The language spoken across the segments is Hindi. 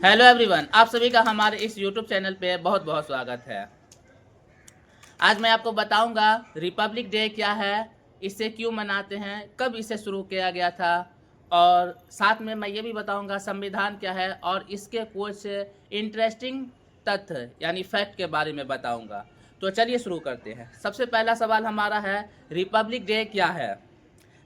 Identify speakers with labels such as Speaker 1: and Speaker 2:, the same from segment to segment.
Speaker 1: हेलो एवरीवन, आप सभी का हमारे इस यूट्यूब चैनल पे बहुत बहुत स्वागत है। आज मैं आपको बताऊंगा रिपब्लिक डे क्या है, इसे क्यों मनाते हैं, कब इसे शुरू किया गया था, और साथ में मैं ये भी बताऊंगा संविधान क्या है और इसके कुछ इंटरेस्टिंग तथ्य यानी फैक्ट के बारे में बताऊंगा। तो चलिए शुरू करते हैं। सबसे पहला सवाल हमारा है, रिपब्लिक डे क्या है।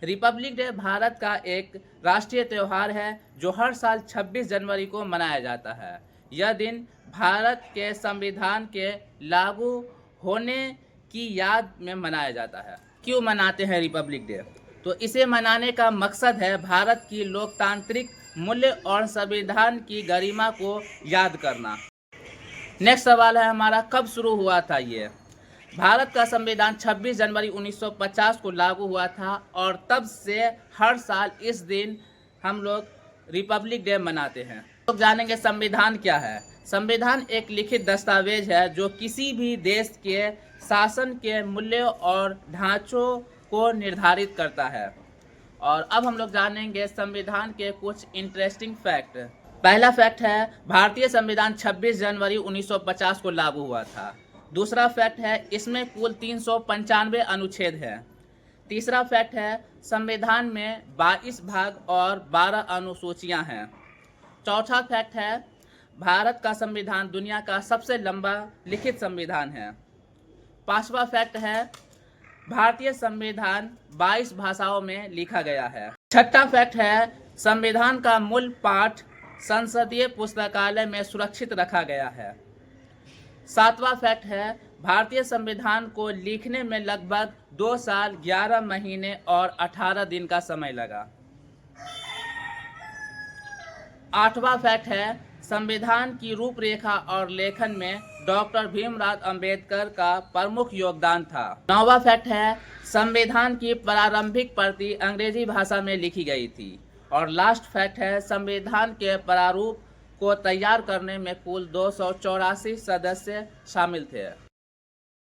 Speaker 1: रिपब्लिक डे भारत का एक राष्ट्रीय त्यौहार है जो हर साल 26 जनवरी को मनाया जाता है। यह दिन भारत के संविधान के लागू होने की याद में मनाया जाता है। क्यों मनाते हैं रिपब्लिक डे? तो इसे मनाने का मकसद है भारत की लोकतांत्रिक मूल्य और संविधान की गरिमा को याद करना। नेक्स्ट सवाल है हमारा, कब शुरू हुआ था ये? भारत का संविधान 26 जनवरी 1950 को लागू हुआ था और तब से हर साल इस दिन हम लोग रिपब्लिक डे मनाते हैं। लोग जानेंगे संविधान क्या है। संविधान एक लिखित दस्तावेज है जो किसी भी देश के शासन के मूल्यों और ढांचों को निर्धारित करता है। और अब हम लोग जानेंगे संविधान के कुछ इंटरेस्टिंग फैक्ट। पहला फैक्ट है, भारतीय संविधान 26 जनवरी 1950 को लागू हुआ था। दूसरा फैक्ट है, इसमें कुल 395 अनुच्छेद हैं। तीसरा फैक्ट है, संविधान में 22 भाग और 12 अनुसूचियां हैं। चौथा फैक्ट है, भारत का संविधान दुनिया का सबसे लंबा लिखित संविधान है। पांचवा फैक्ट है, भारतीय संविधान 22 भाषाओं में लिखा गया है। छठा फैक्ट है, संविधान का मूल पाठ संसदीय पुस्तकालय में सुरक्षित रखा गया है। सातवां फैक्ट है, भारतीय संविधान को लिखने में लगभग 2 साल 11 महीने और 18 दिन का समय लगा। आठवां फैक्ट है, संविधान की रूपरेखा और लेखन में डॉक्टर भीमराव अंबेडकर का प्रमुख योगदान था। नौवां फैक्ट है, संविधान की प्रारंभिक प्रति अंग्रेजी भाषा में लिखी गई थी। और लास्ट फैक्ट है, संविधान के प्रारूप को तैयार करने में कुल 284 सदस्य शामिल थे।